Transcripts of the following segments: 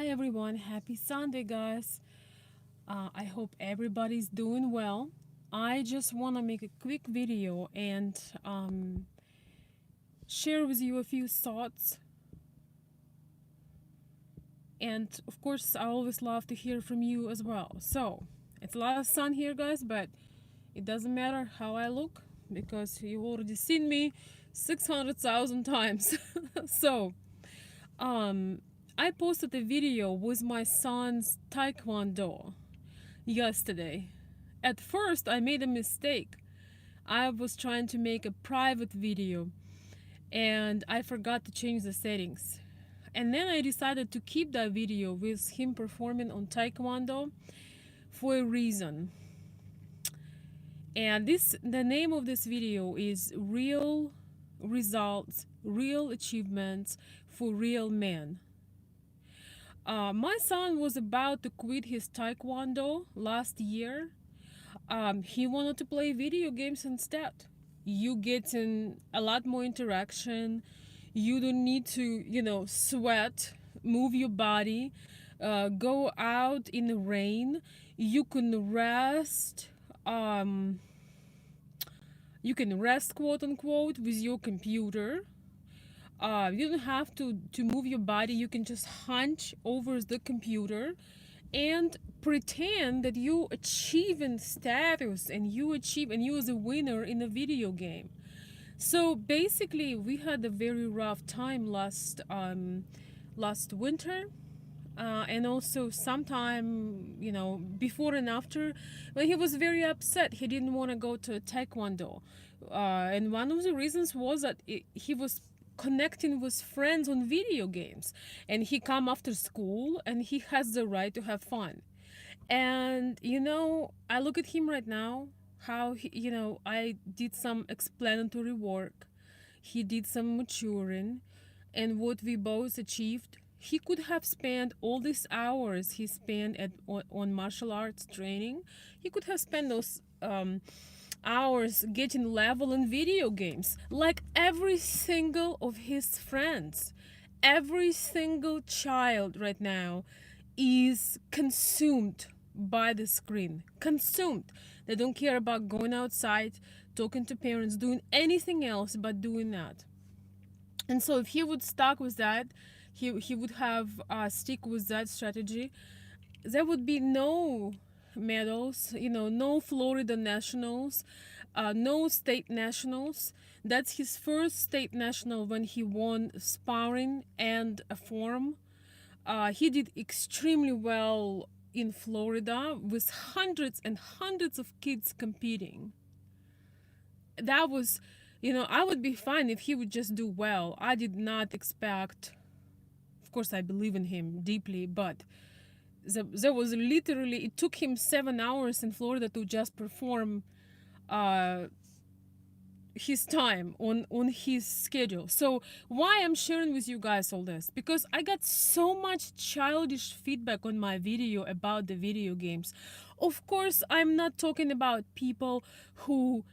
Hi everyone, happy Sunday, guys. I hope everybody's doing well. I just want to make a quick video and share with you a few thoughts. And of course, I always love to hear from you as well. So, it's a lot of sun here, guys, but it doesn't matter how I look because you've already seen me 600,000 times. so, um, I posted a video with my son's taekwondo yesterday. At first, I made a mistake. I was trying to make a private video and I forgot to change the settings. And then I decided to keep that video with him performing on taekwondo for a reason. And the name of this video is Real Results, Real Achievements for Real Men. My son was about to quit his taekwondo last year. He wanted to play video games instead. You get in a lot more interaction. You don't need to, sweat, move your body, go out in the rain. You can rest. You can rest, quote unquote, with your computer. You don't have to move your body. You can just hunch over the computer and pretend that you achieving status and you was a winner in a video game. So basically we had a very rough time last winter, and also sometime before and after, when he was very upset. He didn't want to go to taekwondo, and one of the reasons was that he was connecting with friends on video games, and he come after school and he has the right to have fun. And I look at him right now, how I did some explanatory work, he did some maturing, and what we both achieved. He could have spent all these hours he spent on martial arts training. He could have spent those hours getting level in video games, like every single of his friends. Every single child right now is consumed by the screen. Consumed. They don't care about going outside, talking to parents, doing anything else but doing that. And so if he would stuck with that, he would have stick with that strategy, there would be no medals, no Florida nationals, no state nationals. That's his first state national when he won sparring and a form. He did extremely well in Florida with hundreds and hundreds of kids competing. That was, I would be fine if he would just do well. I did not expect, of course, I believe in him deeply, but there was literally, it took him 7 hours in Florida to just perform his time on his schedule. So why I'm sharing with you guys all this, because I got so much childish feedback on my video about the video games. Of course, I'm not talking about people who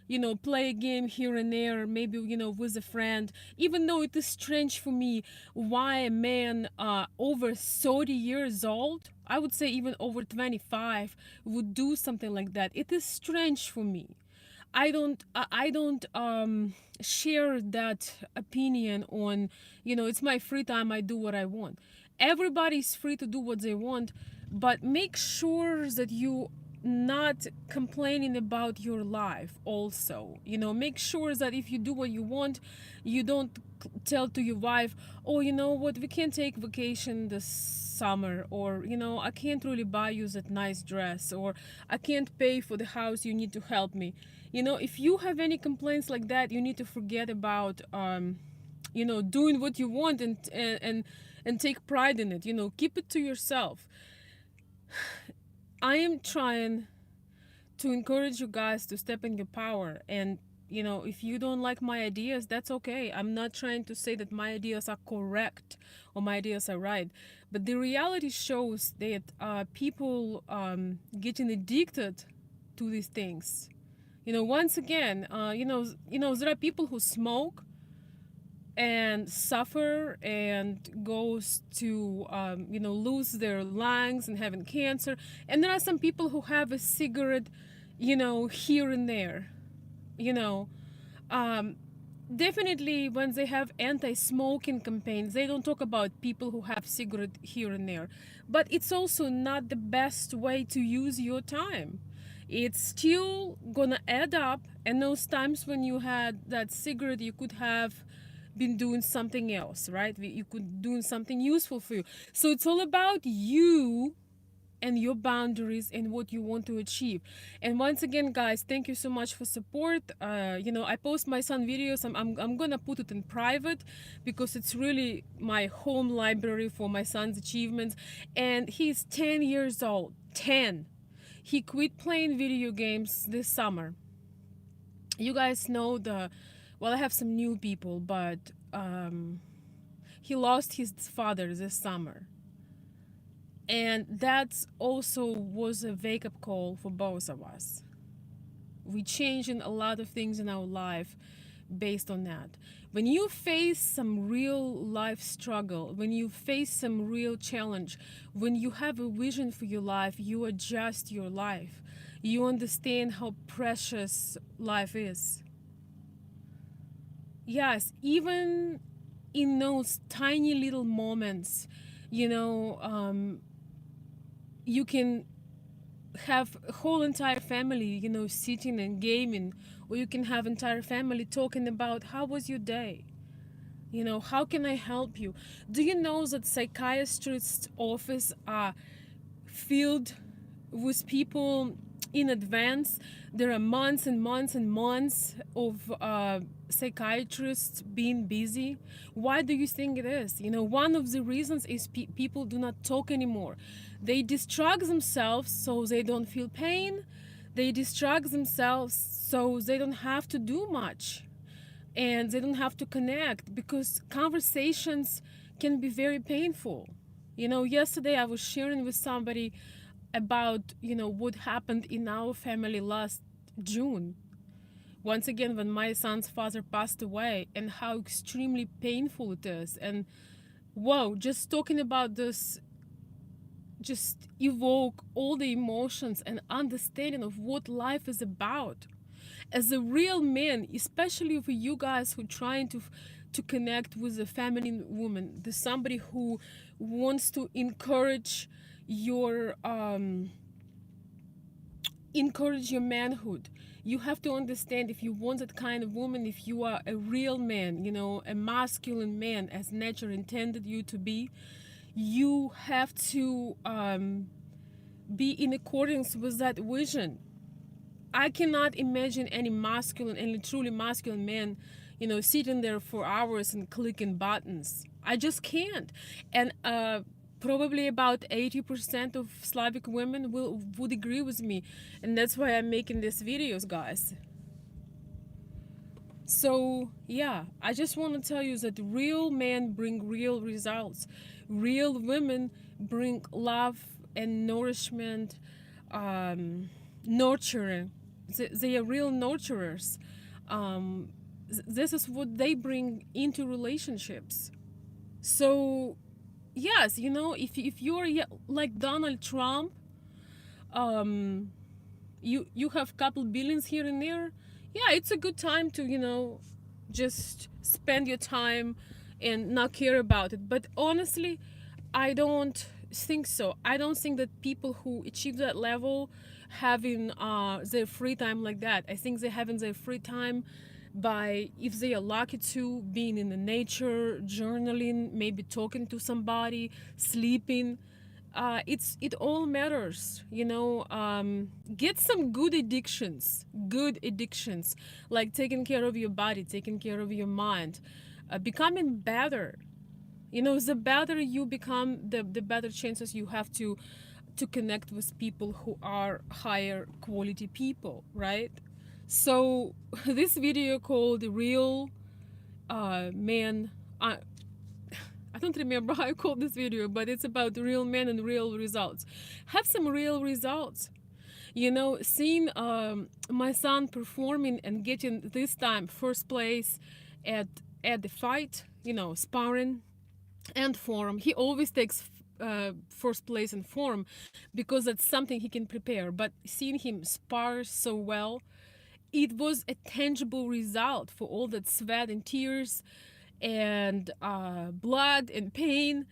play a game here and there, maybe with a friend. Even though it is strange for me why a man over 30 years old, I would say even over 25, would do something like that. It is strange for me. I don't share that opinion on, it's my free time, I do what I want. Everybody's free to do what they want, but make sure that you not complaining about your life also. Make sure that if you do what you want, you don't tell to your wife, oh, you know what, we can't take vacation this summer, or I can't really buy you that nice dress, or I can't pay for the house, you need to help me. If you have any complaints like that, you need to forget about doing what you want, and take pride in it. Keep it to yourself. I am trying to encourage you guys to step in your power, and if you don't like my ideas, that's okay. I'm not trying to say that my ideas are correct or my ideas are right, but the reality shows that people getting addicted to these things. Once again, there are people who smoke, and suffer and goes to lose their lungs and having cancer. And there are some people who have a cigarette, here and there, you know um, definitely when they have anti-smoking campaigns, they don't talk about people who have cigarette here and there. But it's also not the best way to use your time. It's still gonna add up, and those times when you had that cigarette, you could have been doing something else, right? You could doing something useful for you. So it's all about you and your boundaries and what you want to achieve. And once again, guys, thank you so much for support. I post my son videos. I'm gonna put it in private because it's really my home library for my son's achievements. And he's 10 years old. 10. He quit playing video games this summer. You guys know I have some new people, but he lost his father this summer. And that also was a wake-up call for both of us. We changing a lot of things in our life based on that. When you face some real life struggle, when you face some real challenge, when you have a vision for your life, you adjust your life. You understand how precious life is. Yes, even in those tiny little moments, you can have a whole entire family, sitting and gaming, or you can have entire family talking about how was your day, how can I help you. Do you know that psychiatrists' office are filled with people in advance? There are months and months and months of psychiatrists being busy. Why do you think it is? One of the reasons is people do not talk anymore. They distract themselves so they don't feel pain. They distract themselves so they don't have to do much, and they don't have to connect, because conversations can be very painful. Yesterday I was sharing with somebody about what happened in our family last June, once again, when my son's father passed away, and how extremely painful it is. And whoa, just talking about this just evoke all the emotions and understanding of what life is about. As a real man, especially for you guys who are trying to connect with a feminine woman, there's somebody who wants to encourage your manhood. You have to understand, if you want that kind of woman, if you are a real man, a masculine man as nature intended you to be, you have to be in accordance with that vision. I cannot imagine any truly masculine man, sitting there for hours and clicking buttons. I just can't. And probably about 80% of Slavic women would agree with me. And that's why I'm making these videos, guys. So yeah, I just want to tell you that real men bring real results. Real women bring love and nourishment, nurturing. They are real nurturers. This is what they bring into relationships. So yes, if you're like Donald Trump, you have couple billions here and there, yeah, it's a good time to just spend your time and not care about it. But honestly, I don't think so. I don't think that people who achieve that level having their free time like that. I think they're having their free time by, if they are lucky to, being in the nature, journaling, maybe talking to somebody, sleeping. It all matters. Get some good addictions, like taking care of your body, taking care of your mind, becoming better. The better you become, the better chances you have to connect with people who are higher quality people, right? So this video called Real Man, I don't remember how I called this video, but it's about real men and real results. Have some real results. Seeing my son performing and getting this time first place at the fight, sparring and forum. He always takes first place in forum because that's something he can prepare. But seeing him spar so well, it was a tangible result for all that sweat and tears and blood and pain.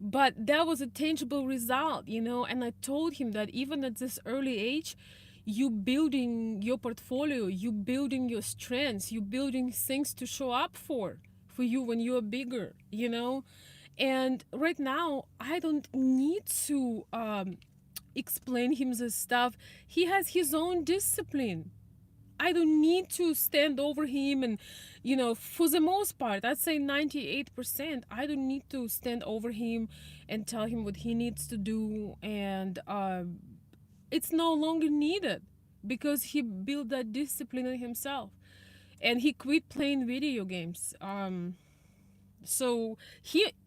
But that was a tangible result, and I told him that even at this early age, you building your portfolio, you building your strengths, you building things to show up for you when you're bigger. And right now, I don't need to explain him this stuff. He has his own discipline. I don't need to stand over him and, for the most part, I'd say 98%, I don't need to stand over him and tell him what he needs to do. And it's no longer needed because he built that discipline in himself. And he quit playing video games. So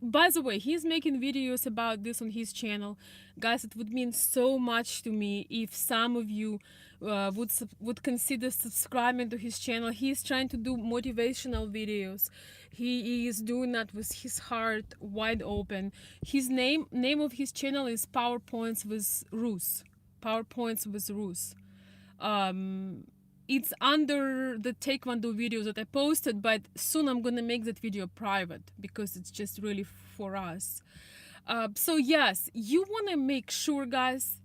by the way, he's making videos about this on his channel. Guys, it would mean so much to me if some of you would consider subscribing to his channel. He's trying to do motivational videos. He is doing that with his heart wide open. His name of his channel is PowerPoints with Rus. PowerPoints with Rus. It's under the Taekwondo videos that I posted, but soon I'm gonna make that video private because it's just really for us. So yes, you wanna make sure, guys,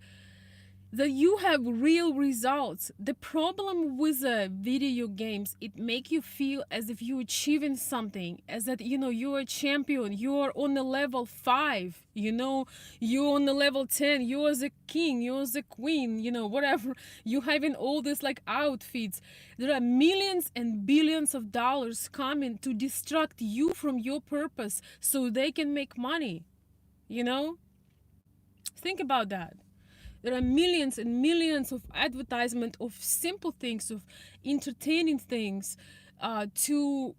that you have real results. The problem with video games, it make you feel as if you're achieving something, as that you're a champion, you're on the level 5, you're on the level 10, you're the king, you're the queen, whatever. You having all this like outfits. There are millions and billions of dollars coming to distract you from your purpose so they can make money. Think about that. There are millions and millions of advertisement of simple things, of entertaining things, to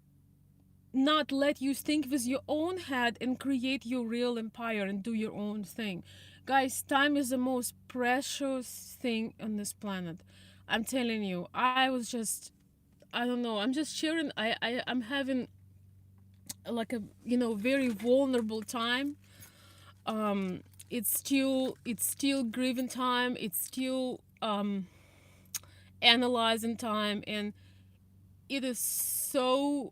not let you think with your own head and create your real empire and do your own thing. Guys, time is the most precious thing on this planet. I'm telling you, I don't know, I'm just sharing. I'm having like a, very vulnerable time. It's still grieving time. It's still analyzing time, and it is so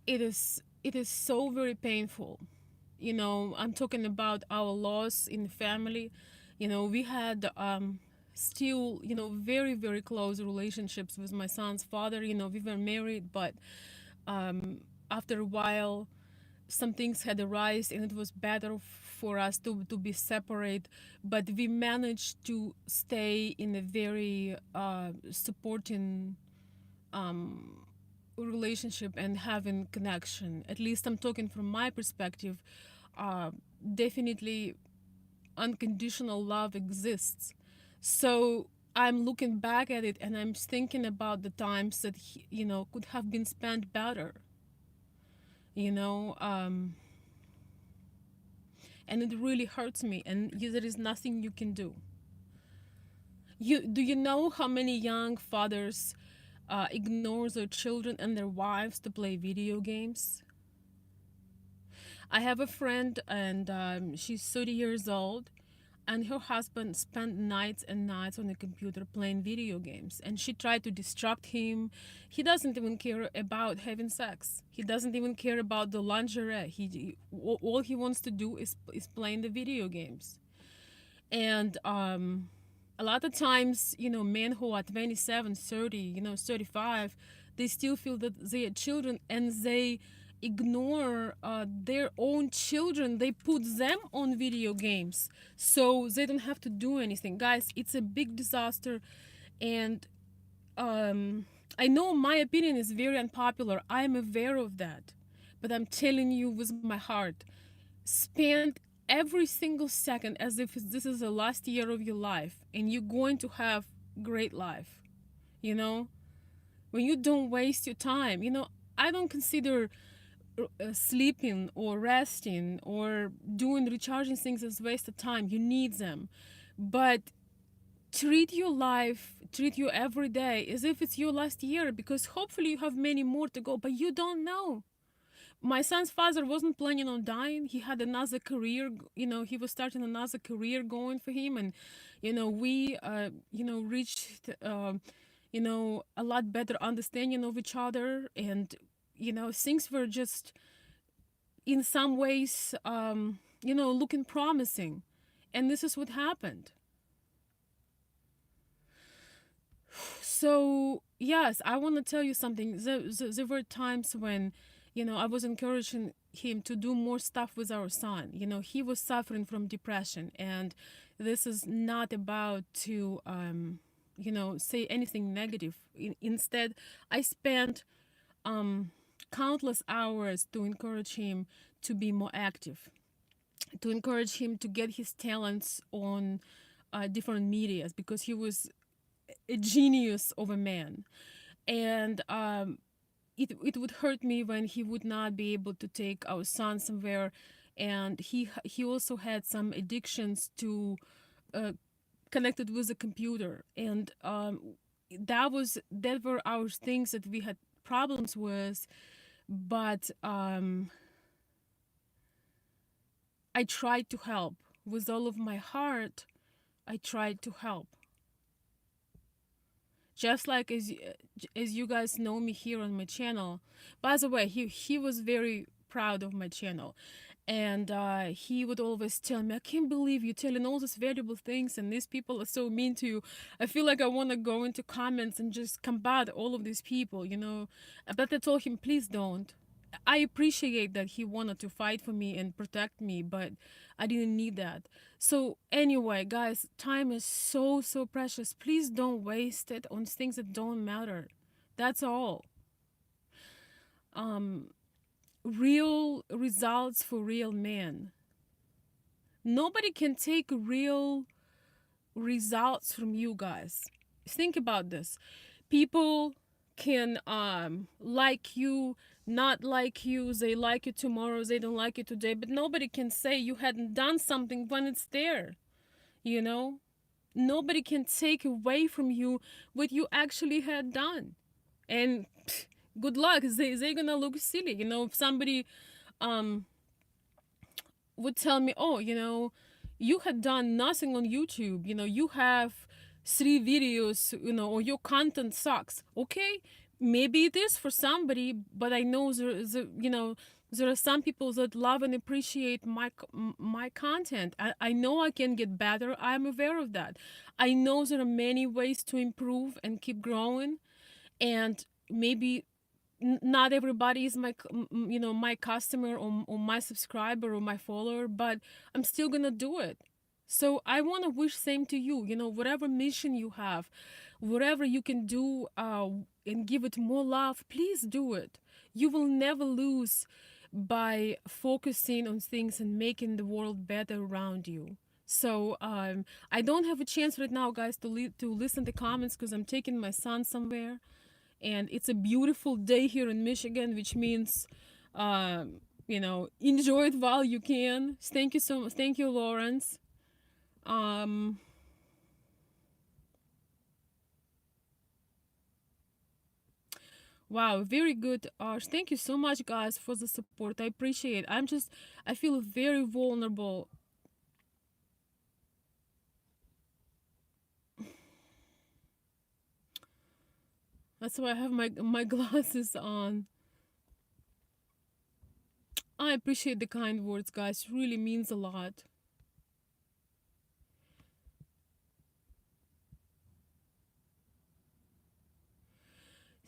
it is so very painful. I'm talking about our loss in the family. We had still very, very close relationships with my son's father. We were married, but after a while some things had arisen and it was better for us to be separate, but we managed to stay in a very supporting relationship and having connection. At least I'm talking from my perspective. Definitely unconditional love exists. So I'm looking back at it and I'm thinking about the times that could have been spent better. And it really hurts me, and there is nothing you can do. Do you know how many young fathers ignore their children and their wives to play video games? I have a friend, and she's 30 years old, and her husband spent nights and nights on the computer playing video games, and she tried to distract him. He doesn't even care about having sex. He doesn't even care about the lingerie. All he wants to do is playing the video games. And a lot of times, men who are 27, 30, 35, they still feel that they are children, and they ignore their own children. They put them on video games so they don't have to do anything. Guys, it's a big disaster. And I know my opinion is very unpopular. I'm aware of that. But I'm telling you with my heart, spend every single second as if this is the last year of your life and you're going to have great life. When you don't waste your time. I don't consider sleeping or resting or doing recharging things as waste of time. You need them, but treat your life, treat your every day as if it's your last year, because hopefully you have many more to go, but you don't know. My son's father wasn't planning on dying. He had another career, he was starting another career going for him. And, we, reached, a lot better understanding of each other. And, things were just in some ways, looking promising. And this is what happened. So, yes, I want to tell you something. There were times when, I was encouraging him to do more stuff with our son. He was suffering from depression, and this is not about to, say anything negative. Instead, I spent countless hours to encourage him to be more active, to encourage him to get his talents on different medias, because he was a genius of a man. And it would hurt me when he would not be able to take our son somewhere. And he also had some addictions to connected with the computer. And that were our things that we had problems with. But I tried to help with all of my heart. I tried to help. Just like as you guys know me here on my channel. By the way, he was very proud of my channel. And he would always tell me, I can't believe you're telling all these valuable things, and these people are so mean to you. I feel like I want to go into comments and just combat all of these people, But I told him, please don't. I appreciate that he wanted to fight for me and protect me, but I didn't need that. So anyway, guys, time is so, so precious. Please don't waste it on things that don't matter. That's all. Real results for real men. Nobody can take real results from you guys. Think about this. People can like you, not like you, they like you tomorrow, they don't like you today, but nobody can say you hadn't done something when it's there. Nobody can take away from you what you actually had done. And good luck, they're gonna look silly. If somebody would tell me, oh, you had done nothing on YouTube, you have 3 videos, or your content sucks. Okay, maybe it is for somebody, but I know there are some people that love and appreciate my content. I know I can get better. I'm aware of that. I know there are many ways to improve and keep growing, and maybe not everybody is my customer, or my subscriber or my follower, but I'm still gonna do it. So I want to wish same to you. Whatever mission you have, whatever you can do, and give it more love, please do it. You will never lose by focusing on things and making the world better around you. So I don't have a chance right now, guys, to listen to comments, because I'm taking my son somewhere, and it's a beautiful day here in Michigan, which means, enjoy it while you can. Thank you so much. Thank you, Lawrence. Wow, very good, Arch. Thank you so much, guys, for the support. I appreciate it. I feel very vulnerable. That's why I have my glasses on. I appreciate the kind words, guys. It really means a lot.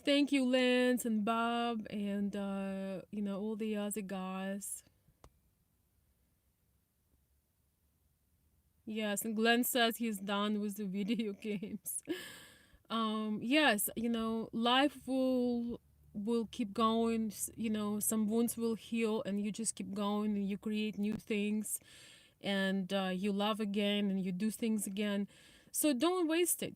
Thank you, Lance and Bob, and all the other guys. Yes, and Glenn says he's done with the video games. Yes, life will keep going. Some wounds will heal, and you just keep going, and you create new things, and you love again, and you do things again. So don't waste it.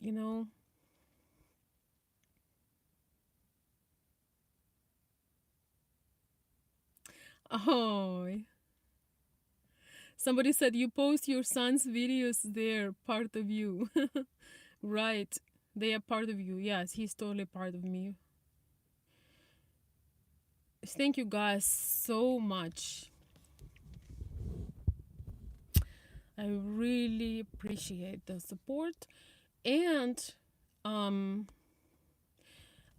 Oh, somebody said you post your son's videos there, part of you. Right. They are part of you. Yes, he's totally part of me. Thank you guys so much. I really appreciate the support. And um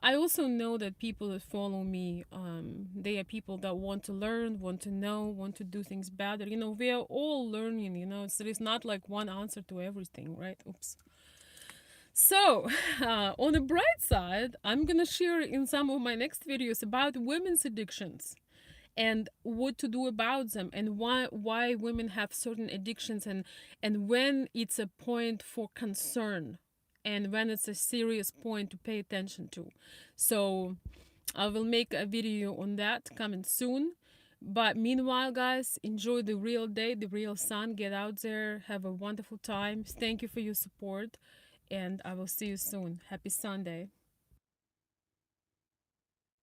I also know that people that follow me, they are people that want to learn, want to know, want to do things better. You know, we are all learning, you know, so it's not like one answer to everything, right? Oops. So, on the bright side, I'm gonna share in some of my next videos about women's addictions and what to do about them and why women have certain addictions and when it's a point for concern and when it's a serious point to pay attention to. So I will make a video on that coming soon. But meanwhile, guys, enjoy the real day, the real sun. Get out there, have a wonderful time. Thank you for your support, and I will see you soon. Happy Sunday.